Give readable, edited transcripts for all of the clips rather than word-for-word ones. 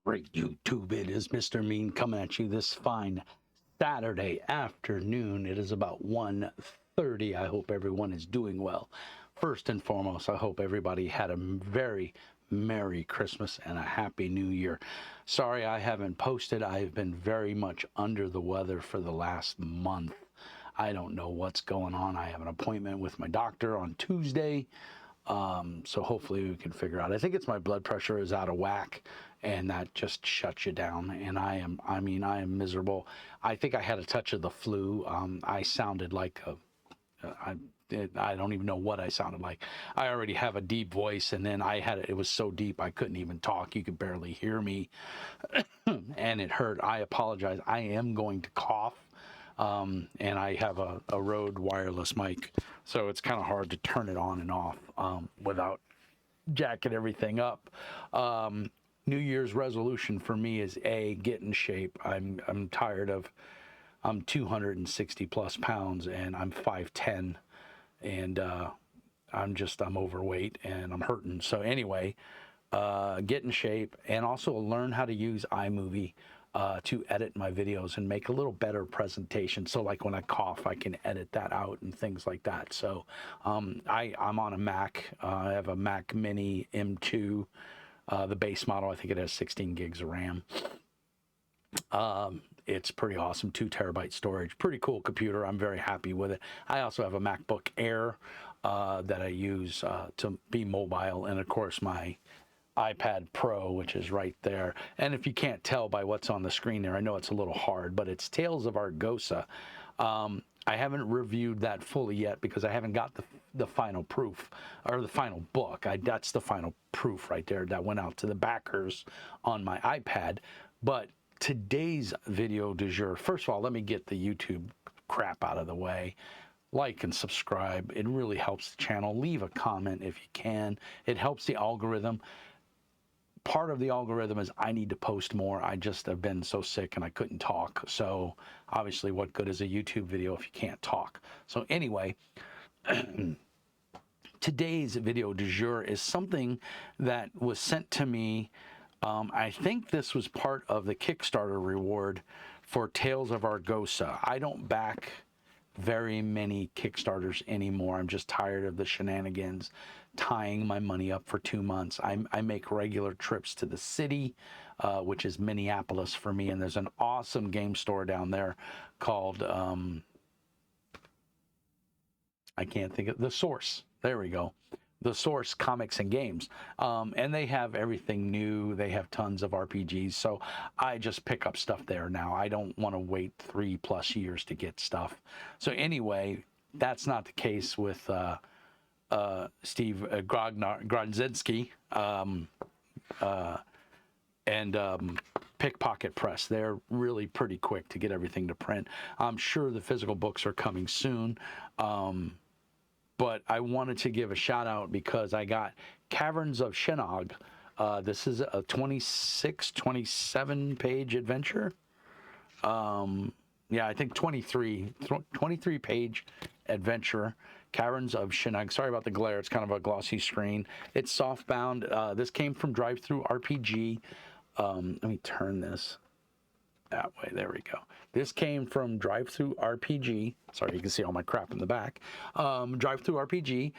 Right, YouTube, it is Mr. Mean coming at you this fine Saturday afternoon. It is about 1:30. I hope everyone is doing well. First and foremost, I hope everybody had a very Merry Christmas and a Happy New Year. Sorry I haven't posted. I've been very much under the weather for the last month. I don't know what's going on. I have an appointment with my doctor on Tuesday. So hopefully we can figure out. I think it's my blood pressure is out of whack, and that just shuts you down. And I am miserable. I think I had a touch of the flu. I sounded like I don't even know what I sounded like. I already have a deep voice, and then it was so deep I couldn't even talk. You could barely hear me, and it hurt. I apologize. I am going to cough. And I have a Rode wireless mic, so it's kind of hard to turn it on and off without jacking everything up. New Year's resolution for me is get in shape. I'm tired of. I'm 260 plus pounds, and I'm 5'10", and I'm overweight and I'm hurting. So anyway, get in shape and also learn how to use iMovie to edit my videos and make a little better presentation. So like when I cough, I can edit that out and things like that. So I'm on a Mac. I have a Mac Mini M2, the base model. I think it has 16 gigs of RAM. It's pretty awesome, 2 terabyte storage, pretty cool computer. I'm very happy with it. I also have a MacBook Air that I use to be mobile, and of course my iPad Pro, which is right there. And if you can't tell by what's on the screen there, I know it's a little hard, but it's Tales of Argosa. I haven't reviewed that fully yet because I haven't got the final proof or the final book. That's the final proof right there that went out to the backers on my iPad. But today's video du jour, first of all, let me get the YouTube crap out of the way. Like and subscribe. It really helps the channel. Leave a comment if you can. It helps the algorithm. Part of the algorithm is I need to post more. I just have been so sick and I couldn't talk. So obviously, what good is a YouTube video if you can't talk? So anyway, today's video du jour is something that was sent to me. I think this was part of the Kickstarter reward for Tales of Argosa. I don't back very many Kickstarters anymore. I'm just tired of the shenanigans, tying my money up for 2 months. I make regular trips to the city, which is Minneapolis for me, and there's an awesome game store down there called, I can't think of, The Source. There we go. The Source Comics and Games. And they have everything new. They have tons of RPGs. So I just pick up stuff there now. I don't want to wait 3+ years to get stuff. So anyway, that's not the case with Steve Grodzinski and Pickpocket Press. They're really pretty quick to get everything to print. I'm sure the physical books are coming soon. But I wanted to give a shout out because I got Caverns of Shennog. This is a 27 page adventure. Yeah, I think 23 page adventure. Caverns of Shennog. Sorry about the glare. It's kind of a glossy screen. It's softbound. This came from Drive-Thru RPG. Let me turn this that way. There we go. This came from Drive-Thru RPG. Sorry, you can see all my crap in the back. Drive-Thru RPG.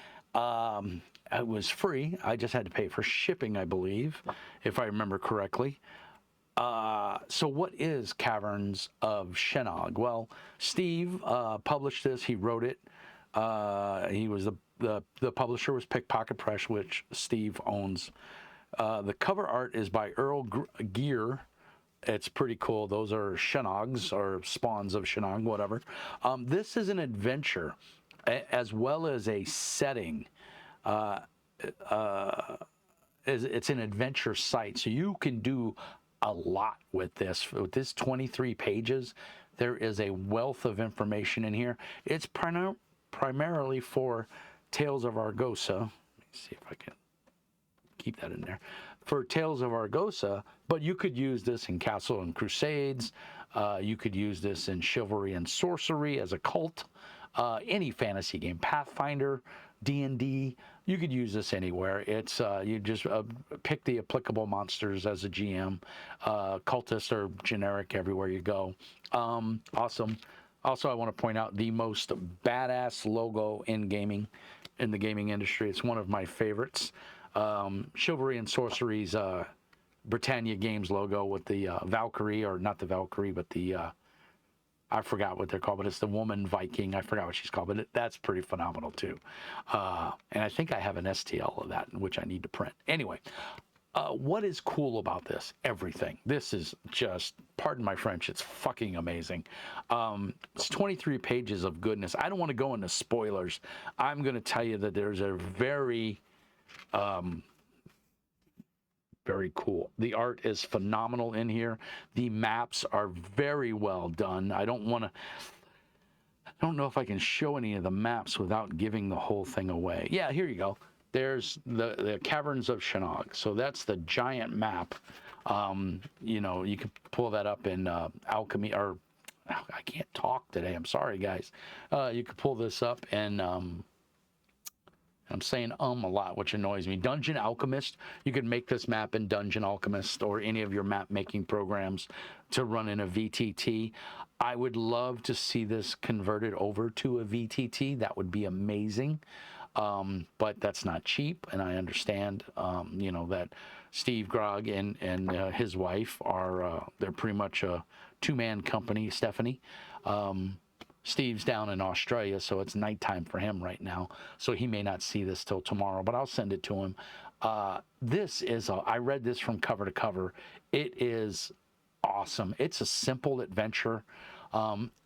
It was free. I just had to pay for shipping, I believe, if I remember correctly. So what is Caverns of Shennog? Well, Steve published this. He wrote it. He was the publisher was Pickpocket Press, which Steve owns. The cover art is by Earl Gear. It's pretty cool. Those are Shennogs or spawns of Shennog, whatever. This is an adventure as well as a setting. It's an adventure site, so you can do a lot with this. With this 23 pages, there is a wealth of information in here. It's primarily for Tales of Argosa. Let me see if I can keep that in there. For Tales of Argosa, but you could use this in Castle and Crusades. You could use this in Chivalry and Sorcery as a cult. Any fantasy game, Pathfinder, D&D, you could use this anywhere. It's you just pick the applicable monsters as a GM. Cultists are generic everywhere you go. Awesome. Also, I want to point out the most badass logo in gaming, in the gaming industry. It's one of my favorites. Chivalry and Sorcery's Britannia Games logo with the Valkyrie, or not the Valkyrie, but the I forgot what they're called, but it's the woman Viking. I forgot what she's called, but that's pretty phenomenal too. And I think I have an STL of that, which I need to print. Anyway, what is cool about this? Everything. This is just, pardon my French, it's fucking amazing. It's 23 pages of goodness. I don't want to go into spoilers. I'm going to tell you that there's a very cool. The art is phenomenal in here. The maps are very well done. I don't know if I can show any of the maps without giving the whole thing away. Yeah, here you go. There's the Caverns of Shennog. So that's the giant map. You know, you can pull that up in Alchemy, or I can't talk today. I'm sorry, guys. You could pull this up and I'm saying a lot, which annoys me. Dungeon Alchemist, you could make this map in Dungeon Alchemist or any of your map making programs to run in a VTT. I would love to see this converted over to a VTT. That would be amazing. But that's not cheap, and I understand, you know, that Steve Grogg and his wife are, they're pretty much a two-man company, Stephanie. Steve's down in Australia, so it's nighttime for him right now, so he may not see this till tomorrow, but I'll send it to him. This is I read this from cover to cover. It is awesome. It's a simple adventure.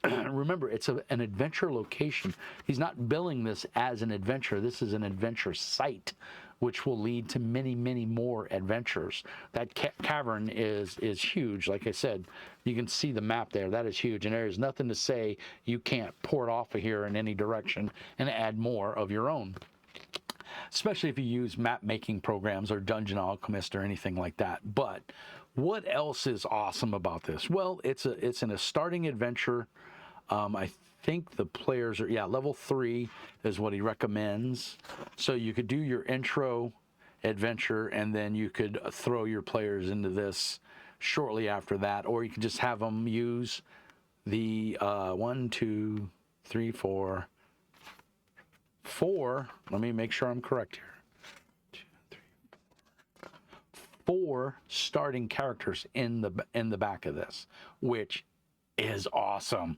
Remember, it's an adventure location. He's not billing this as an adventure. This is an adventure site, which will lead to many, many more adventures. That cavern is huge. Like I said, you can see the map there. That is huge, and there is nothing to say you can't pour it off of here in any direction and add more of your own, especially if you use map-making programs or Dungeon Alchemist or anything like that. But what else is awesome about this? Well, it's in a starting adventure. I think the players are, level 3 is what he recommends. So you could do your intro adventure, and then you could throw your players into this shortly after that, or you can just have them use the 1, 2, 3, 4. Let me make sure I'm correct here. 2, 3, 4 starting characters in the back of this, which is awesome.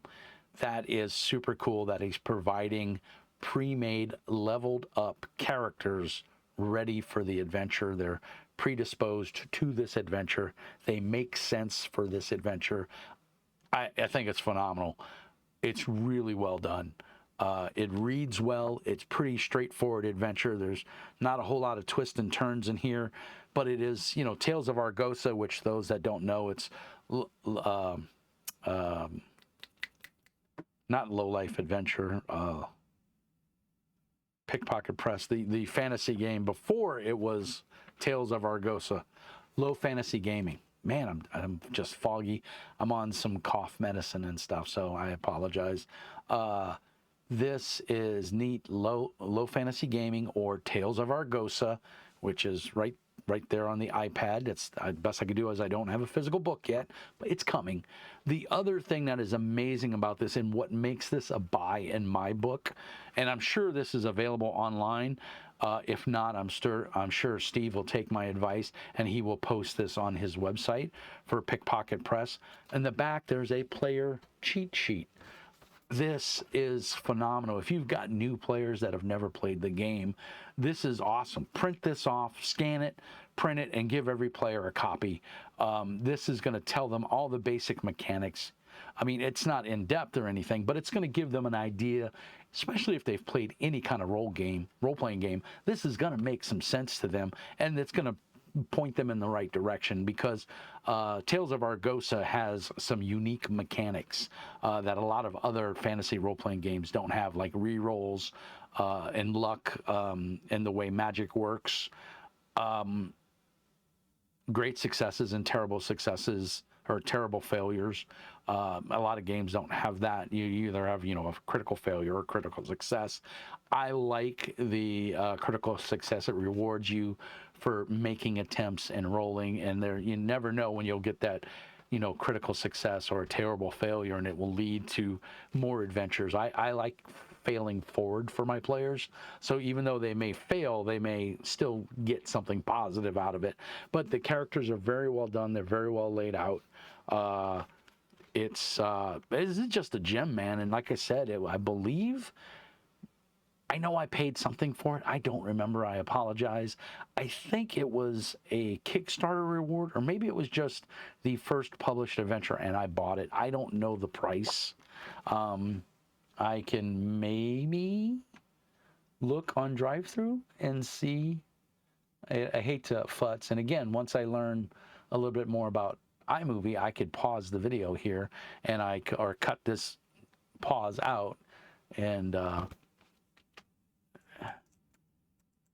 That is super cool that he's providing pre-made, leveled up characters ready for the adventure. They're predisposed to this adventure. They make sense for this adventure. I think it's phenomenal. It's really well done. It reads well. It's pretty straightforward adventure. There's not a whole lot of twists and turns in here, but it is, you know, Tales of Argosa, which those that don't know, it's not Low Life Adventure, Pickpocket Press, the fantasy game before it was Tales of Argosa, Low Fantasy Gaming. Man, I'm just foggy. I'm on some cough medicine and stuff, so I apologize. This is neat. Low Fantasy Gaming, or Tales of Argosa, which is right there on the iPad. It's the best I could do is I don't have a physical book yet, but it's coming. The other thing that is amazing about this, and what makes this a buy in my book, and I'm sure this is available online. If not, I'm sure Steve will take my advice and he will post this on his website for Pickpocket Press. In the back, there's a player cheat sheet. This is phenomenal. If you've got new players that have never played the game, this is awesome. Print this off, scan it, print it, and give every player a copy. This is going to tell them all the basic mechanics. I mean, it's not in depth or anything, but it's going to give them an idea, especially if they've played any kind of role-playing game. This is going to make some sense to them, and it's going to point them in the right direction, because Tales of Argosa has some unique mechanics that a lot of other fantasy role-playing games don't have, like re-rolls and luck and the way magic works. Great successes and terrible successes, or terrible failures. A lot of games don't have that. You either have, a critical failure or critical success. I like the critical success. It rewards you for making attempts and rolling, and you never know when you'll get that, critical success or a terrible failure, and it will lead to more adventures. I like failing forward for my players. So even though they may fail, they may still get something positive out of it. But the characters are very well done. They're very well laid out. It's just a gem, man. And like I said, I believe, I know I paid something for it. I don't remember. I apologize. I think it was a Kickstarter reward, or maybe it was just the first published adventure and I bought it. I don't know the price. I can maybe look on drive-thru and see. I hate to futz. And again, once I learn a little bit more about iMovie, I could pause the video here and or cut this pause out and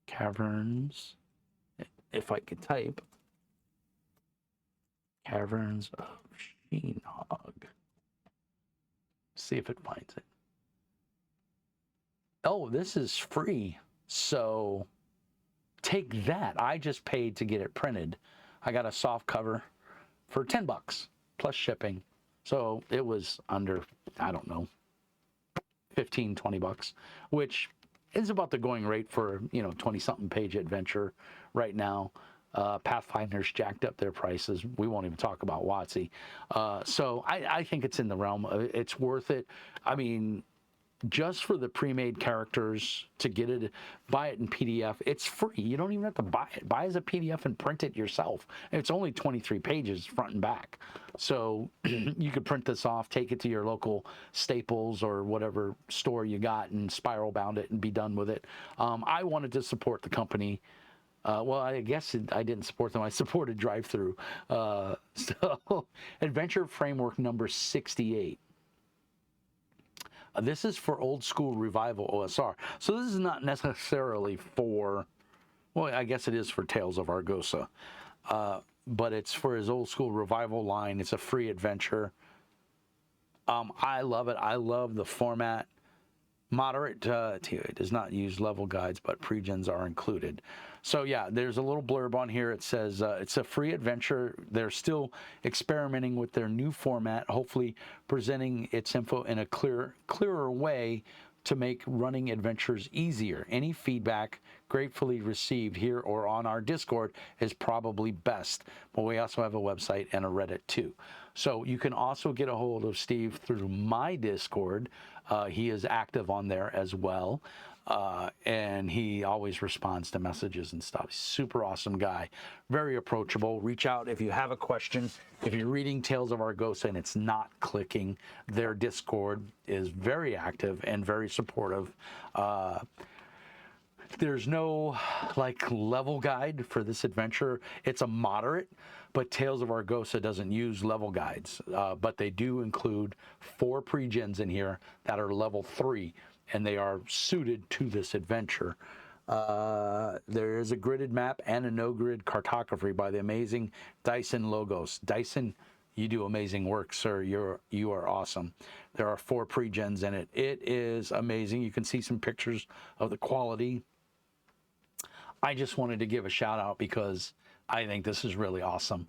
Caverns, if I could type, Caverns of Shennog. See if it finds it. Oh, this is free. So take that. I just paid to get it printed. I got a soft cover for $10 plus shipping. So it was under, I don't know, 15, $20, which is about the going rate for, 20-something page adventure right now. Pathfinder's jacked up their prices. We won't even talk about WotC. So I think it's in the realm. It's worth it. I mean, just for the pre-made characters, to get it, buy it in PDF. It's free. You don't even have to buy it. Buy as a PDF and print it yourself. It's only 23 pages front and back. So you could print this off, take it to your local Staples or whatever store you got and spiral bound it and be done with it. I wanted to support the company. Well, I guess I didn't support them. I supported drive-thru. So Adventure Framework number 68. This is for old school revival OSR. So this is not necessarily for, well, I guess it is for Tales of Argosa. But it's for his old school revival line. It's a free adventure. I love it. I love the format. Moderate it does not use level guides, but pre-gens are included. So yeah, there's a little blurb on here. It says it's a free adventure. They're still experimenting with their new format, hopefully presenting its info in a clearer way to make running adventures easier. Any feedback gratefully received here or on our Discord is probably best. But we also have a website and a Reddit too. So you can also get a hold of Steve through my Discord. He is active on there as well. And he always responds to messages and stuff. Super awesome guy, very approachable. Reach out if you have a question. If you're reading Tales of Argosa and it's not clicking, their Discord is very active and very supportive. There's no level guide for this adventure. It's a moderate, but Tales of Argosa doesn't use level guides, but they do include 4 pre-gens in here that are level 3. And they are suited to this adventure. There is a gridded map and a no-grid cartography by the amazing Dyson Logos. Dyson, you do amazing work, sir. You are awesome. There are 4 pre-gens in it. It is amazing. You can see some pictures of the quality. I just wanted to give a shout out because I think this is really awesome.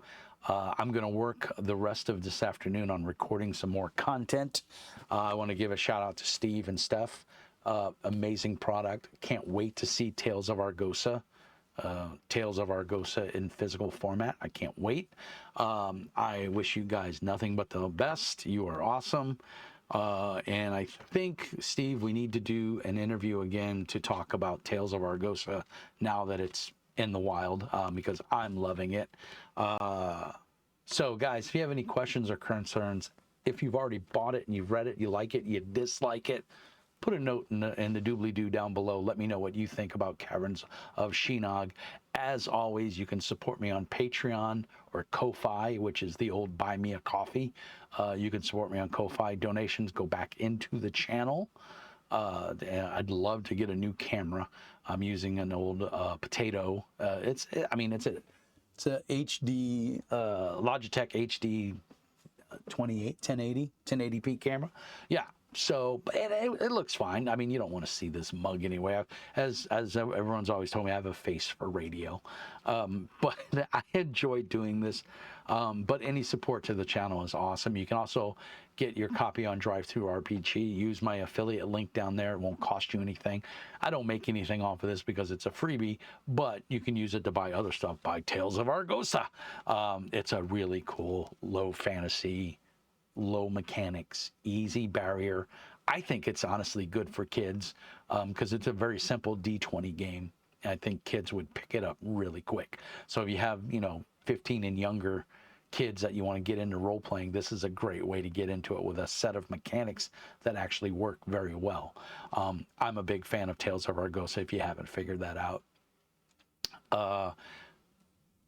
I'm going to work the rest of this afternoon on recording some more content. I want to give a shout out to Steve and Steph. Amazing product. Can't wait to see Tales of Argosa. Tales of Argosa in physical format. I can't wait. I wish you guys nothing but the best. You are awesome. And I think, Steve, we need to do an interview again to talk about Tales of Argosa now that it's in the wild, because I'm loving it. So guys, if you have any questions or concerns, if you've already bought it and you've read it, you like it, you dislike it, put a note in the doobly-doo down below. Let me know what you think about Caverns of Shennog. As always, you can support me on Patreon or Ko-Fi, which is the old Buy Me a Coffee. You can support me on Ko-Fi. Donations go back into the channel. I'd love to get a new camera. I'm using an old Potato. It's a HD Logitech HD 28, 1080p camera. Yeah. So, but it looks fine. I mean, you don't want to see this mug anyway. As everyone's always told me, I have a face for radio. But I enjoy doing this. But any support to the channel is awesome. You can also get your copy on DriveThruRPG. Use my affiliate link down there. It won't cost you anything. I don't make anything off of this because it's a freebie, but you can use it to buy other stuff. Buy Tales of Argosa. It's a really cool, low fantasy, low mechanics, easy barrier. I think it's honestly good for kids because it's a very simple D20 game. I think kids would pick it up really quick. So if you have, 15 and younger kids that you want to get into role playing, this is a great way to get into it with a set of mechanics that actually work very well. I'm a big fan of Tales of Argosa if you haven't figured that out.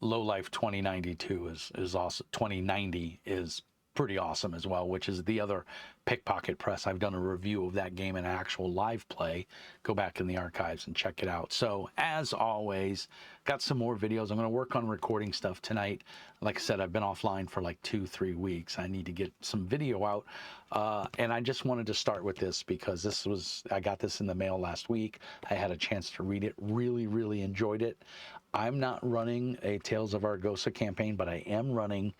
Low Life 2092 is also 2090 is pretty awesome as well, which is the other Pickpocket Press. I've done a review of that game in actual live play. Go back in the archives and check it out. So as always, got some more videos. I'm going to work on recording stuff tonight. Like I said, I've been offline for like 2-3 weeks. I need to get some video out. And I just wanted to start with this because I got this in the mail last week. I had a chance to read it. Really, really enjoyed it. I'm not running a Tales of Argosa campaign, but I am running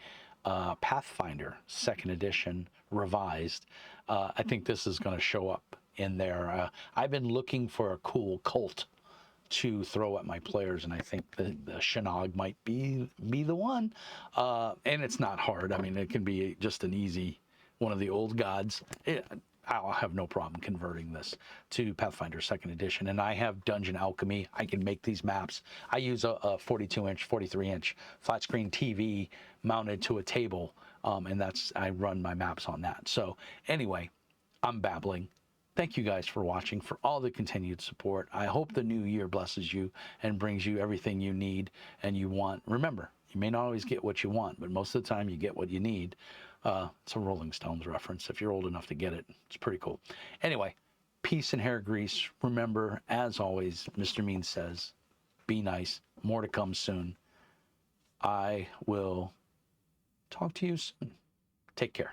Pathfinder 2nd edition revised. I think this is going to show up in there. I've been looking for a cool cult to throw at my players, and I think the Shennog might be the one. And it's not hard. I mean, it can be just an easy one of the old gods. I'll have no problem converting this to Pathfinder 2nd edition. And I have Dungeon Alchemy. I can make these maps. I use a 42-inch, 43-inch flat screen TV mounted to a table, and I run my maps on that. So anyway, I'm babbling. Thank you guys for watching, for all the continued support. I hope the new year blesses you and brings you everything you need and you want. Remember, you may not always get what you want, but most of the time you get what you need. It's a Rolling Stones reference. If you're old enough to get it, it's pretty cool. Anyway, peace and hair grease. Remember, as always, Mr. Mean says, be nice. More to come soon. I will talk to you soon. Take care.